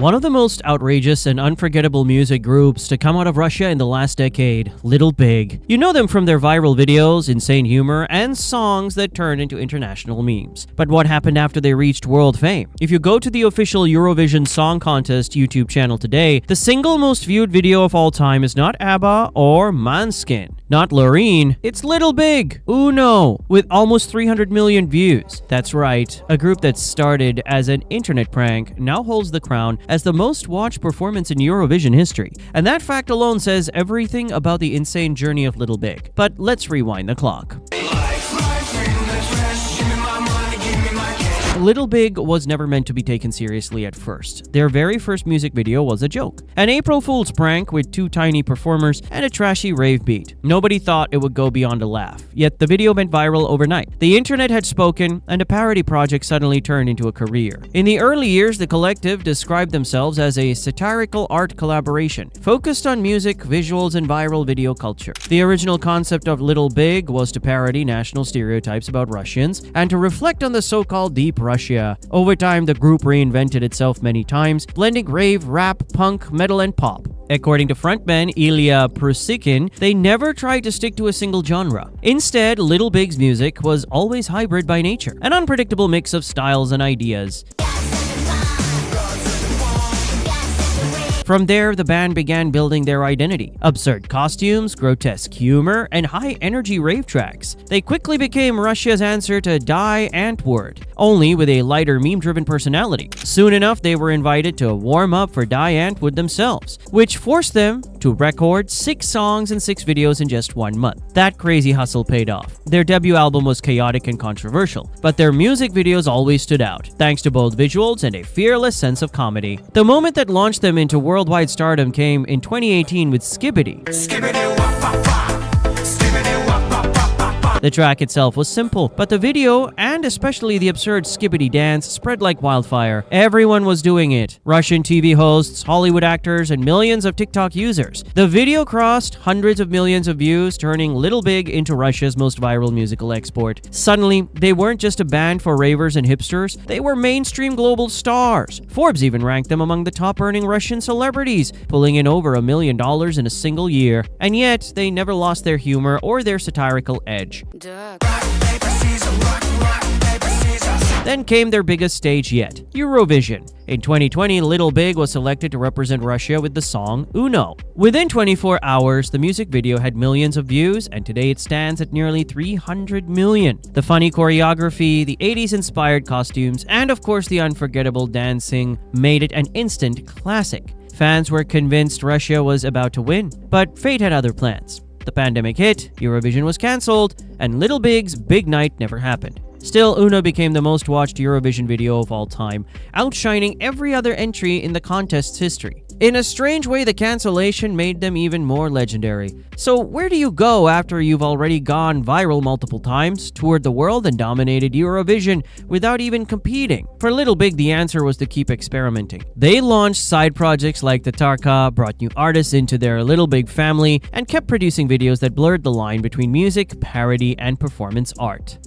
One of the most outrageous and unforgettable music groups to come out of Russia in the last decade, Little Big. You know them from their viral videos, insane humor, and songs that turned into international memes. But what happened after they reached world fame? If you go to the official Eurovision Song Contest YouTube channel today, the single most viewed video of all time is not ABBA or Måneskin. Not Loreen, it's Little Big, Uno, with almost 300 million views. That's right, a group that started as an internet prank now holds the crown as the most watched performance in Eurovision history. And that fact alone says everything about the insane journey of Little Big. But let's rewind the clock. Little Big was never meant to be taken seriously at first. Their very first music video was a joke. An April Fool's prank with two tiny performers and a trashy rave beat. Nobody thought it would go beyond a laugh, yet the video went viral overnight. The internet had spoken, and a parody project suddenly turned into a career. In the early years, the collective described themselves as a satirical art collaboration, focused on music, visuals, and viral video culture. The original concept of Little Big was to parody national stereotypes about Russians and to reflect on the so-called deep Russia. Over time, the group reinvented itself many times, blending rave, rap, punk, metal, and pop. According to frontman Ilya Prusikin, they never tried to stick to a single genre. Instead, Little Big's music was always hybrid by nature, an unpredictable mix of styles and ideas. From there, the band began building their identity. Absurd costumes, grotesque humor, and high-energy rave tracks. They quickly became Russia's answer to Die Antwoord, only with a lighter meme-driven personality. Soon enough, they were invited to warm up for Die Antwoord themselves, which forced them to record 6 songs and 6 videos in just 1 month. That crazy hustle paid off. Their debut album was chaotic and controversial, but their music videos always stood out, thanks to bold visuals and a fearless sense of comedy. The moment that launched them into worldwide stardom came in 2018 with Skibidi. The track itself was simple, but the video, and especially the absurd Skibidi dance, spread like wildfire. Everyone was doing it. Russian TV hosts, Hollywood actors, and millions of TikTok users. The video crossed hundreds of millions of views, turning Little Big into Russia's most viral musical export. Suddenly, they weren't just a band for ravers and hipsters, they were mainstream global stars. Forbes even ranked them among the top-earning Russian celebrities, pulling in over $1 million in a single year. And yet, they never lost their humor or their satirical edge. Then came their biggest stage yet, Eurovision. In 2020, Little Big was selected to represent Russia with the song Uno. Within 24 hours, the music video had millions of views, and today it stands at nearly 300 million. The funny choreography, the 80s-inspired costumes, and of course the unforgettable dancing made it an instant classic. Fans were convinced Russia was about to win, but fate had other plans. The pandemic hit, Eurovision was cancelled, and Little Big's big night never happened. Still, Uno became the most watched Eurovision video of all time, outshining every other entry in the contest's history. In a strange way, the cancellation made them even more legendary. So where do you go after you've already gone viral multiple times, toured the world, and dominated Eurovision without even competing? For Little Big, the answer was to keep experimenting. They launched side projects like Tatarka, brought new artists into their Little Big family, and kept producing videos that blurred the line between music, parody, and performance art.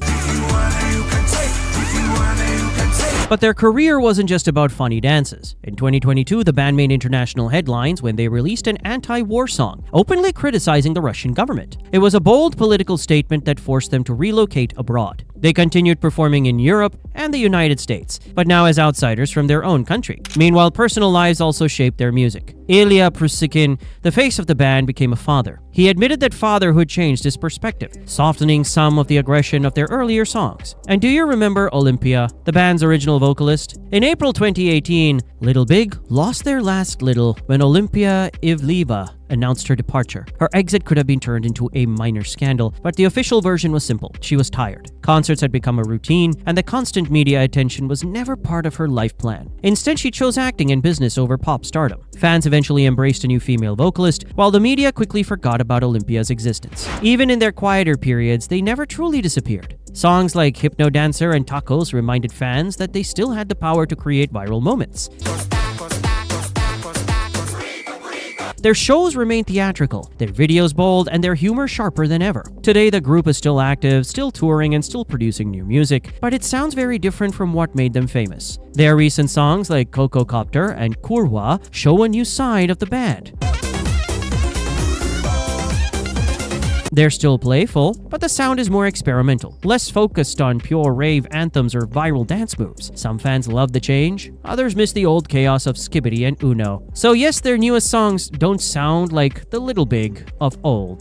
But their career wasn't just about funny dances. In 2022, the band made international headlines when they released an anti-war song, openly criticizing the Russian government. It was a bold political statement that forced them to relocate abroad. They continued performing in Europe and the United States, but now as outsiders from their own country. Meanwhile, personal lives also shaped their music. Ilya Prusikin, the face of the band, became a father. He admitted that fatherhood changed his perspective, softening some of the aggression of their earlier songs. And do you remember Olympia, the band's original vocalist? In April 2018, Little Big lost their last little when Olympia Ivleva announced her departure. Her exit could have been turned into a minor scandal, but the official version was simple. She was tired. Concerts had become a routine, and the constant media attention was never part of her life plan. Instead, she chose acting and business over pop stardom. Fans eventually embraced a new female vocalist, while the media quickly forgot about Olympia's existence. Even in their quieter periods, they never truly disappeared. Songs like Hypno Dancer and Tacos reminded fans that they still had the power to create viral moments. Their shows remain theatrical, their videos bold, and their humor sharper than ever. Today, the group is still active, still touring, and still producing new music, but it sounds very different from what made them famous. Their recent songs like Coco Copter and Kurwa show a new side of the band. They're still playful, but the sound is more experimental, less focused on pure rave anthems or viral dance moves. Some fans love the change, others miss the old chaos of Skibidi and Uno. So yes, their newest songs don't sound like the Little Big of old.